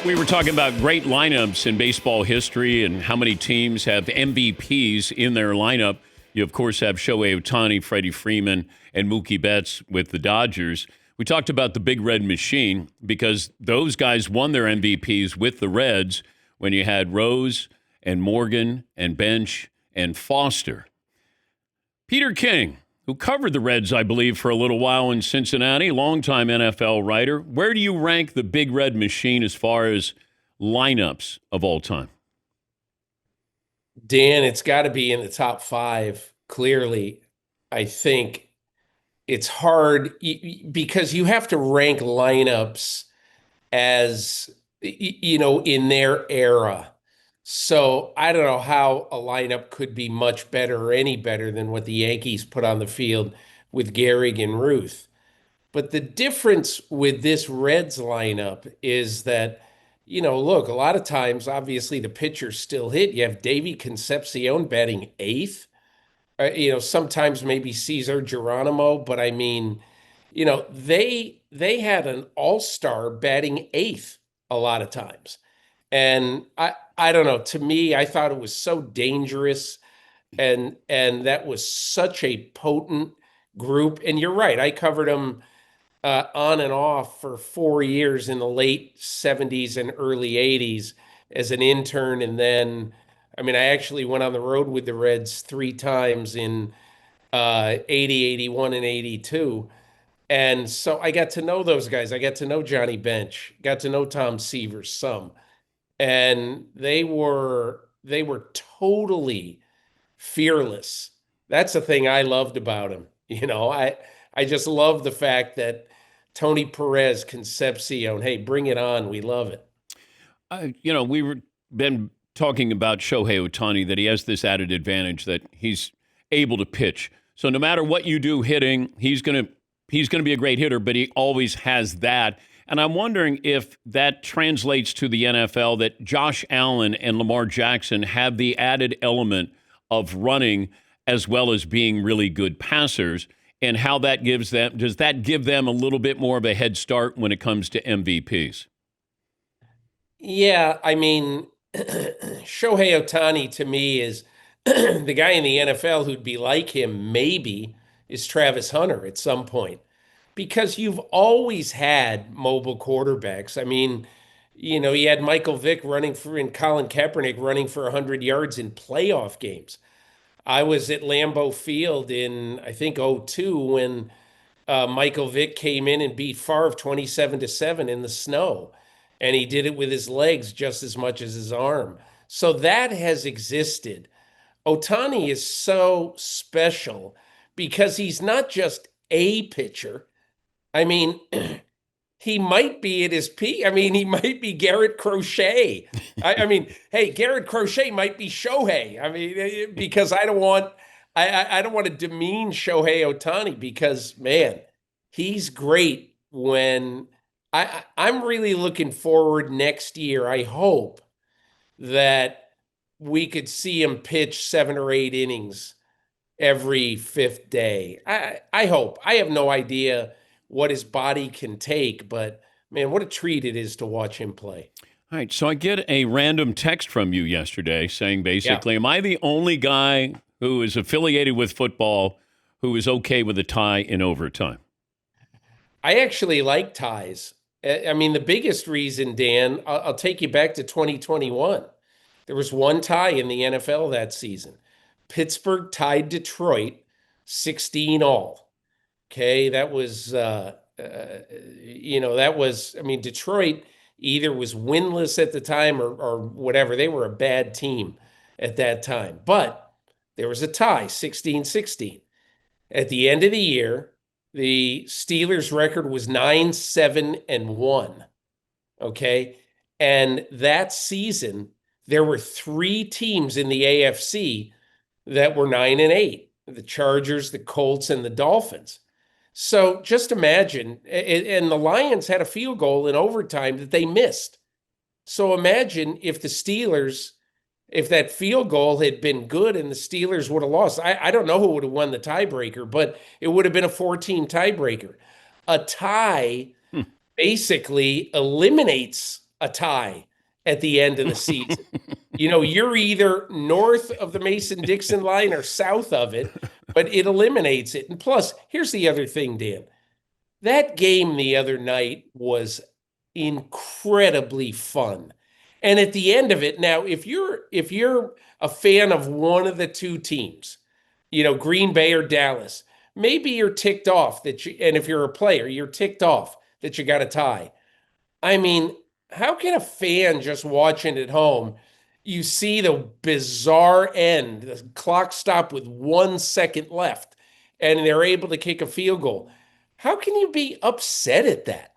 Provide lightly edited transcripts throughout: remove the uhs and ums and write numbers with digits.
We were talking about great lineups in baseball history and how many teams have MVPs in their lineup. You, of course, have Shohei Ohtani, Freddie Freeman, and Mookie Betts with the Dodgers. We talked about the Big Red Machine because those guys won their MVPs with the Reds when you had Rose and Morgan and Bench and Foster. Peter King, who covered the Reds, I believe, for a little while in Cincinnati, longtime NFL writer. Where do you rank the Big Red Machine as far as lineups of all time? Dan, it's got to be in the top five, clearly. I think it's hard because you have to rank lineups as, in their era. So I don't know how a lineup could be much better or any better than what the Yankees put on the field with Gehrig and Ruth. But the difference with this Reds lineup is that, look, a lot of times, obviously, the pitchers still hit. You have Davy Concepcion batting eighth. Sometimes maybe Cesar Geronimo, but I mean, they had an all-star batting eighth a lot of times. And I don't know, to me, I thought it was so dangerous and that was such a potent group. And you're right, I covered them on and off for 4 years in the late 70s and early 80s as an intern. And then, I actually went on the road with the Reds 3 times in 80, 81, and 82. And so I got to know those guys. I got to know Johnny Bench, got to know Tom Seaver some. And they were totally fearless. That's the thing I loved about him. I just love the fact that Tony Perez, Concepcion, hey, bring it on. We love it. We been talking about Shohei Ohtani, that he has this added advantage that he's able to pitch. So no matter what you do hitting, he's going to be a great hitter, but he always has that. And I'm wondering if that translates to the NFL, that Josh Allen and Lamar Jackson have the added element of running as well as being really good passers, and how that gives them, does that give them a little bit more of a head start when it comes to MVPs? Yeah, Shohei Ohtani to me is the guy in the NFL who'd be like him, maybe, is Travis Hunter at some point. Because you've always had mobile quarterbacks. You had Michael Vick and Colin Kaepernick running for 100 yards in playoff games. I was at Lambeau Field in, I think, '02 when Michael Vick came in and beat Favre 27-7 in the snow. And he did it with his legs just as much as his arm. So that has existed. Ohtani is so special because he's not just a pitcher. He might be at his peak. He might be Garrett Crochet. Hey, Garrett Crochet might be Shohei. Because I don't want to demean Shohei Ohtani because, man, he's great when I'm really looking forward next year. I hope that we could see him pitch 7 or 8 innings every 5th day. I hope. I have no idea what his body can take, but man, what a treat it is to watch him play. All right, so I get a random text from you yesterday saying basically, Am I the only guy who is affiliated with football who is okay with a tie in overtime? I actually like ties. The biggest reason, Dan, I'll take you back to 2021. There was one tie in the NFL that season. Pittsburgh tied Detroit 16-all. Okay, that was, Detroit either was winless at the time or whatever. They were a bad team at that time. But there was a tie, 16-16. At the end of the year, the Steelers' record was 9-7-1. Okay, and that season, there were 3 teams in the AFC that were 9-8. The Chargers, the Colts, and the Dolphins. So just imagine, and the Lions had a field goal in overtime that they missed. So imagine if that field goal had been good and the Steelers would have lost. I don't know who would have won the tiebreaker, but it would have been a 4-team tiebreaker. A tie basically eliminates a tie at the end of the season. You're either north of the Mason-Dixon line or south of it, but it eliminates it. And plus, here's the other thing, Dan. That game the other night was incredibly fun. And at the end of it, now if you're a fan of one of the two teams, Green Bay or Dallas, maybe you're ticked off and if you're a player, you're ticked off that you got a tie. I mean, how can a fan just watching at home, you see the bizarre end, the clock stopped with 1 second left, and they're able to kick a field goal? How can you be upset at that?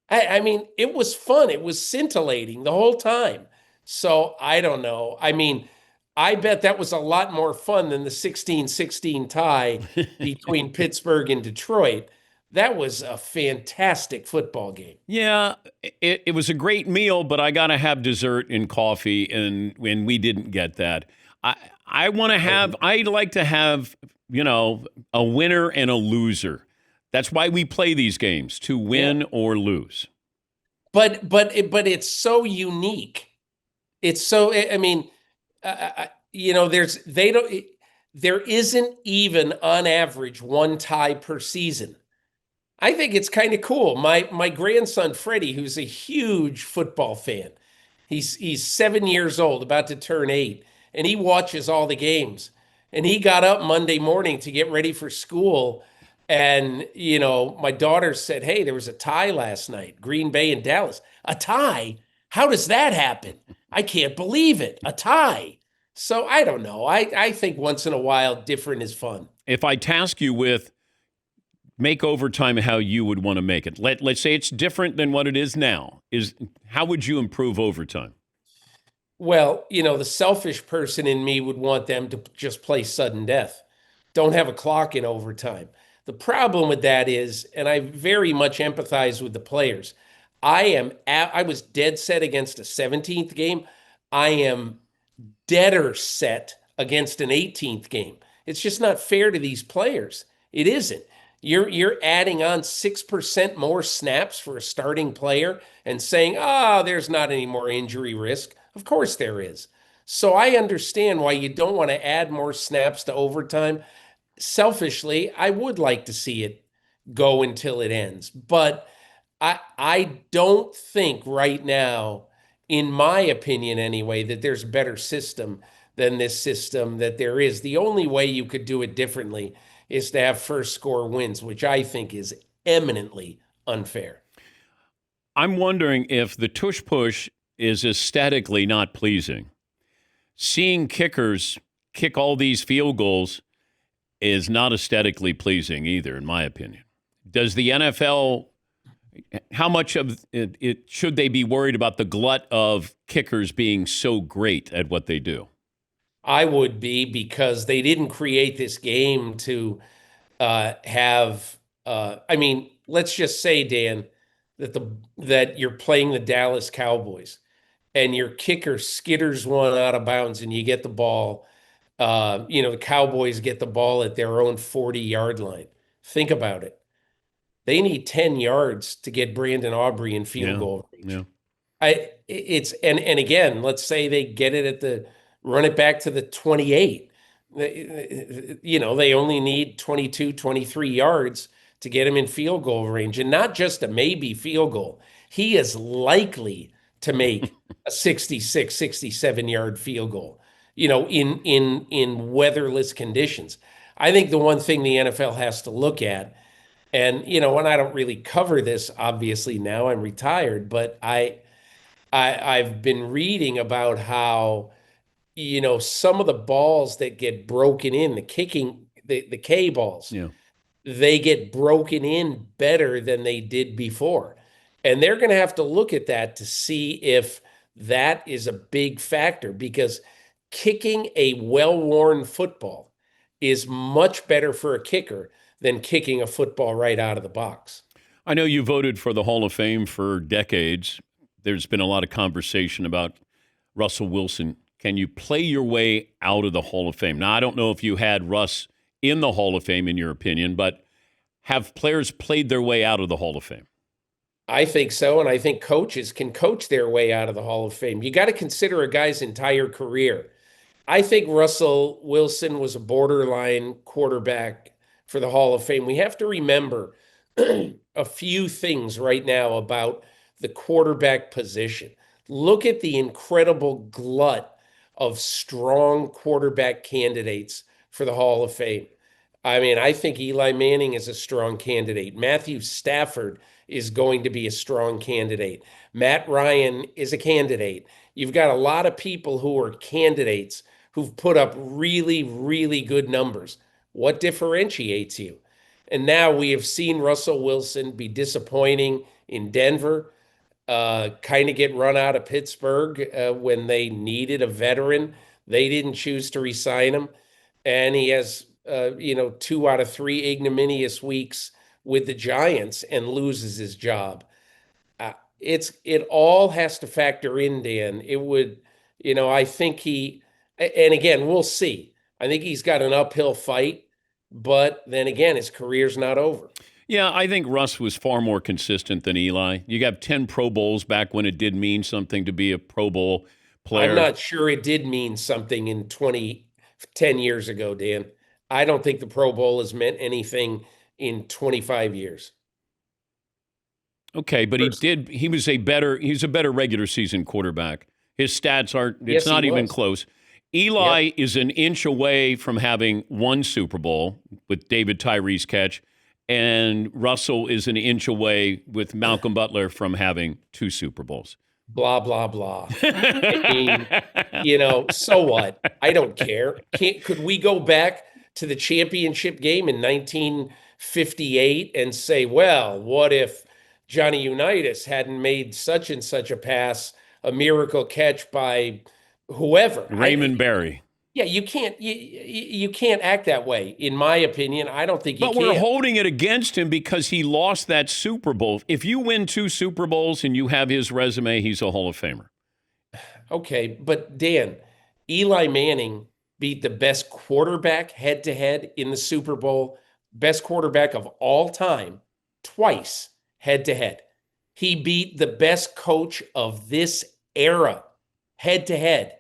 I mean, it was fun. It was scintillating the whole time. So I don't know. I mean, I bet that was a lot more fun than the 16-16 tie between Pittsburgh and Detroit. That was a fantastic football game. Yeah, it was a great meal, but I got to have dessert and coffee, and when we didn't get that. I want to have, I'd like to have, a winner and a loser. That's why we play these games, to win or lose. But it's so unique. It's so, I mean, there isn't even on average one tie per season. I think it's kind of cool. My grandson Freddie, who's a huge football fan, he's 7 years old, about to turn 8, and he watches all the games. And he got up Monday morning to get ready for school, and my daughter said, "Hey, there was a tie last night, Green Bay and Dallas." A tie? How does that happen? I can't believe it. A tie. So I don't know. I think once in a while, different is fun. If I task you with make overtime how you would want to make it. Let's say it's different than what it is now. How would you improve overtime? Well, the selfish person in me would want them to just play sudden death. Don't have a clock in overtime. The problem with that is, and I very much empathize with the players, I was dead set against a 17th game. I am deader set against an 18th game. It's just not fair to these players. It isn't. You're adding on 6% more snaps for a starting player and saying, there's not any more injury risk. Of course there is. So I understand why you don't want to add more snaps to overtime. Selfishly, I would like to see it go until it ends. But I don't think right now, in my opinion anyway, that there's a better system than this system that there is. The only way you could do it differently is to have first score wins, which I think is eminently unfair. I'm wondering if the tush push is aesthetically not pleasing. Seeing kickers kick all these field goals is not aesthetically pleasing either, in my opinion. Does the NFL, how much of it should they be worried about the glut of kickers being so great at what they do? I would be, because they didn't create this game to have. I mean, let's just say, Dan, that you're playing the Dallas Cowboys, and your kicker skitters one out of bounds, and you get the ball. The Cowboys get the ball at their own 40-yard line. Think about it. They need 10 yards to get Brandon Aubrey in field goal range. Yeah. And again, let's say they get it run it back to the 28. They only need 22, 23 yards to get him in field goal range, and not just a maybe field goal. He is likely to make a 66, 67-yard field goal, in weatherless conditions. I think the one thing the NFL has to look at, and when I don't really cover this, obviously now I'm retired, but I've been reading about how some of the balls that get broken in, the K balls, they get broken in better than they did before. And they're going to have to look at that to see if that is a big factor, because kicking a well-worn football is much better for a kicker than kicking a football right out of the box. I know you voted for the Hall of Fame for decades. There's been a lot of conversation about Russell Wilson. Can you play your way out of the Hall of Fame? Now, I don't know if you had Russ in the Hall of Fame, in your opinion, but have players played their way out of the Hall of Fame? I think so, and I think coaches can coach their way out of the Hall of Fame. You got to consider a guy's entire career. I think Russell Wilson was a borderline quarterback for the Hall of Fame. We have to remember a few things right now about the quarterback position. Look at the incredible glut of strong quarterback candidates for the Hall of Fame. I mean, I think Eli Manning is a strong candidate. Matthew Stafford is going to be a strong candidate. Matt Ryan is a candidate. You've got a lot of people who are candidates who've put up really, really good numbers. What differentiates you? And now we have seen Russell Wilson be disappointing in Denver, kind of get run out of Pittsburgh when they needed a veteran. They didn't choose to resign him. And he has, 2 out of 3 ignominious weeks with the Giants and loses his job. It all has to factor in, Dan. It would, I think and again, we'll see. I think he's got an uphill fight, but then again, his career's not over. Yeah, I think Russ was far more consistent than Eli. You got 10 Pro Bowls back when it did mean something to be a Pro Bowl I'm player. not sure it did mean something in 10 years ago, Dan. I don't think the Pro Bowl has meant anything in 25 years. Okay, but Personally. he's a better regular season quarterback. His stats aren't it's Yes, he not even was. close. Yep. Eli is an inch away from having one Super Bowl with David Tyree's catch, and Russell is an inch away with Malcolm Butler from having 2 Super Bowls. Blah, blah, blah. I mean, so what? I don't care. Could we go back to the championship game in 1958 and say, well, what if Johnny Unitas hadn't made such and such a pass, a miracle catch by whoever? Raymond Barry. Yeah, you can't act that way. In my opinion, I don't think you But we're can. holding it against him because he lost that Super Bowl. If you win 2 Super Bowls and you have his resume, he's a Hall of Famer. Okay, but Dan, Eli Manning beat the best quarterback head to head in the Super Bowl, best quarterback of all time, twice head to head. He beat the best coach of this era head to head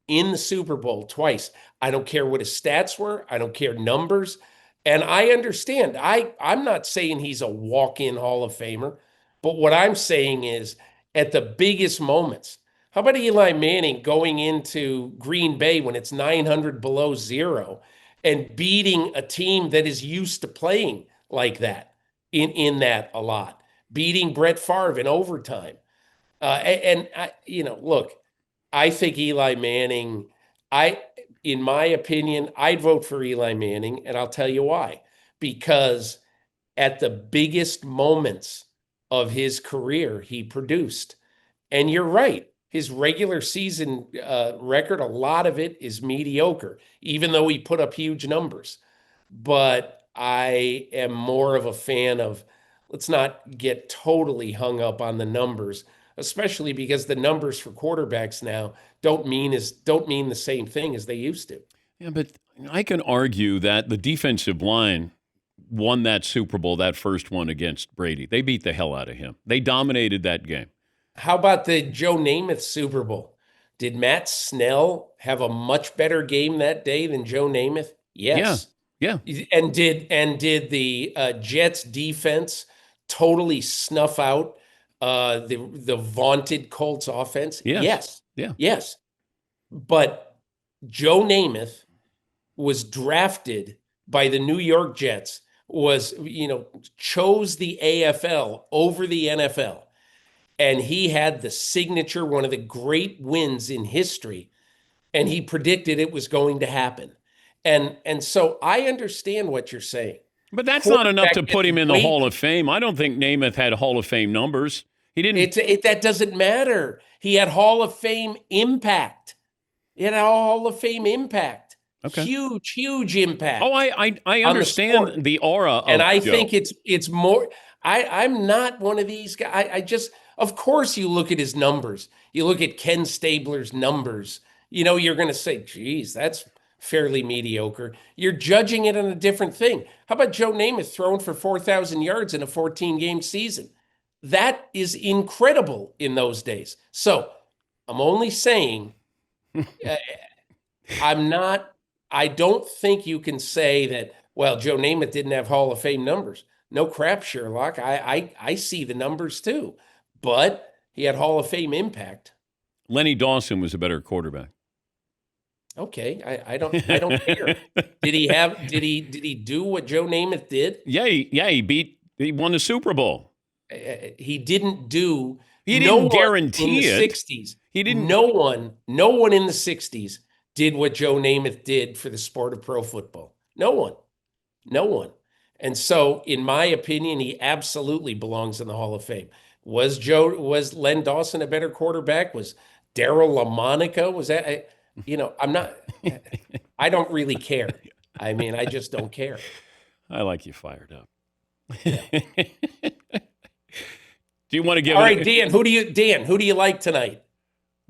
in the Super Bowl twice. I don't care what his stats were, I don't care numbers. And I understand. I'm not saying he's a walk-in Hall of Famer, but what I'm saying is at the biggest moments, how about Eli Manning going into Green Bay when it's 900 below zero and beating a team that is used to playing like that in that a lot, beating Brett Favre in overtime. Look, I think Eli Manning, in my opinion, I'd vote for Eli Manning, and I'll tell you why. Because at the biggest moments of his career, he produced. And you're right. His regular season record, a lot of it is mediocre, even though he put up huge numbers. But I am more of a fan of let's not get totally hung up on the numbers, especially because the numbers for quarterbacks now don't mean the same thing as they used to. Yeah, but I can argue that the defensive line won that Super Bowl, that first one against Brady. They beat the hell out of him. They dominated that game. How about the Joe Namath Super Bowl? Did Matt Snell have a much better game that day than Joe Namath? Yeah, Yes. yeah, And did the Jets defense totally snuff out the vaunted Colts offense? yes, Yes. yeah. Yes. But Joe Namath was drafted by the New York Jets, chose the AFL over the NFL. And he had the signature, one of the great wins in history, and he predicted it was going to happen. And so I understand what you're saying. But that's not enough to Quarterback put gets him in the way Hall of Fame. I don't think Namath had Hall of Fame numbers. He didn't. that doesn't matter. He had Hall of Fame impact. He had a Hall of Fame impact. Okay. Huge, huge Oh, impact I on the sport. understand the aura And of I Joe. think it's more. I'm not one of these guys. I just, of course, you look at his numbers. You look at Ken Stabler's numbers. You're going to say, geez, that's fairly mediocre. You're judging it on a different thing. How about Joe Namath throwing for 4,000 yards in a 14-game season? That is incredible in those days. So I'm only saying, uh, I don't think you can say that, well, Joe Namath didn't have Hall of Fame numbers. No crap, Sherlock. I see the numbers too, but he had Hall of Fame impact. Lenny Dawson was a better quarterback. Okay, I don't care. Did he do what Joe Namath did? Yeah, he won the Super Bowl. He didn't do. He No didn't one in the guarantee it. 60s. He didn't. No one in the 60s did what Joe Namath did for the sport of pro football. No one. No one. And so, in my opinion, he absolutely belongs in the Hall of Fame. Was Len Dawson a better quarterback? Was Darryl LaMonica? Was that, I'm not, I don't really care. I mean, I just don't care. I like you fired up. Yeah. Do you want to give All right, Dan, who do you like tonight?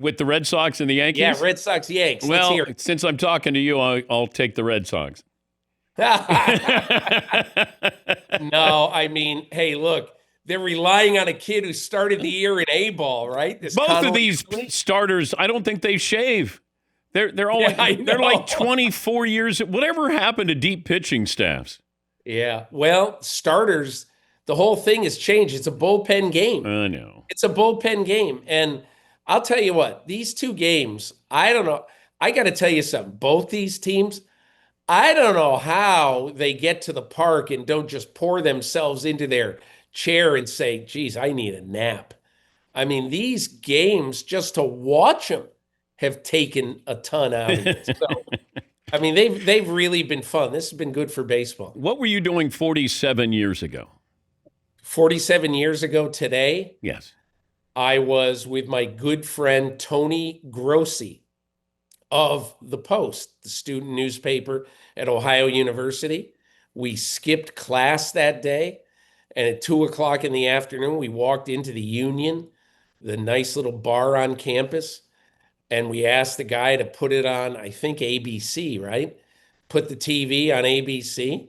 with the Red Sox and the Yankees? Yeah, Red Sox, Yanks. Let's Well, hear it. since I'm talking to you, I'll take the Red Sox. No, I mean, hey, look, they're relying on a kid who started the year in A-ball, right? Both of these starters, I don't think they shave. They're all they're like 24 years. Whatever happened to deep pitching staffs? Yeah, well, starters, the whole thing has changed. It's a bullpen game. I know. It's a bullpen game. And I'll tell you what, these two games, I don't know. I got to tell you something. Both these teams, I don't know how they get to the park and don't just pour themselves into their chair and say, geez, I need a nap. I mean, these games, just to watch them, have taken a ton out of it. So, I mean, they've really been fun. This has been good for baseball. What were you doing 47 years ago? 47 years ago today, Yes. I was with my good friend Tony Grossi of the Post, the student newspaper at Ohio University. We skipped class that day, and at 2:00 in the afternoon, we walked into the Union, the nice little bar on campus, and we asked the guy to put it on, I think ABC, right? Put the TV on ABC,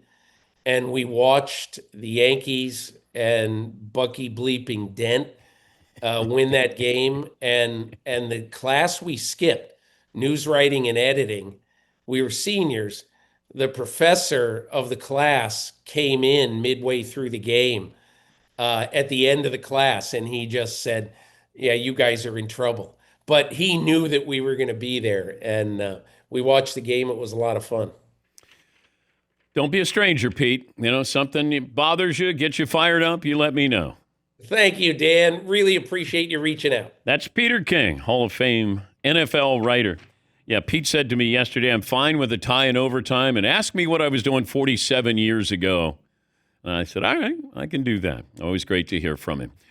and we watched the Yankees and Bucky bleeping Dent win that game. And the class we skipped, news writing and editing, we were seniors. The professor of the class came in midway through the game at the end of the class, and he just said, yeah, you guys are in trouble. But he knew that we were going to be there, and we watched the game. It was a lot of fun. Don't be a stranger, Pete. Something bothers you, gets you fired up, you let me know. Thank you, Dan. Really appreciate you reaching out. That's Peter King, Hall of Fame NFL writer. Yeah, Pete said to me yesterday, I'm fine with a tie in overtime, and asked me what I was doing 47 years ago. And I said, all right, I can do that. Always great to hear from him.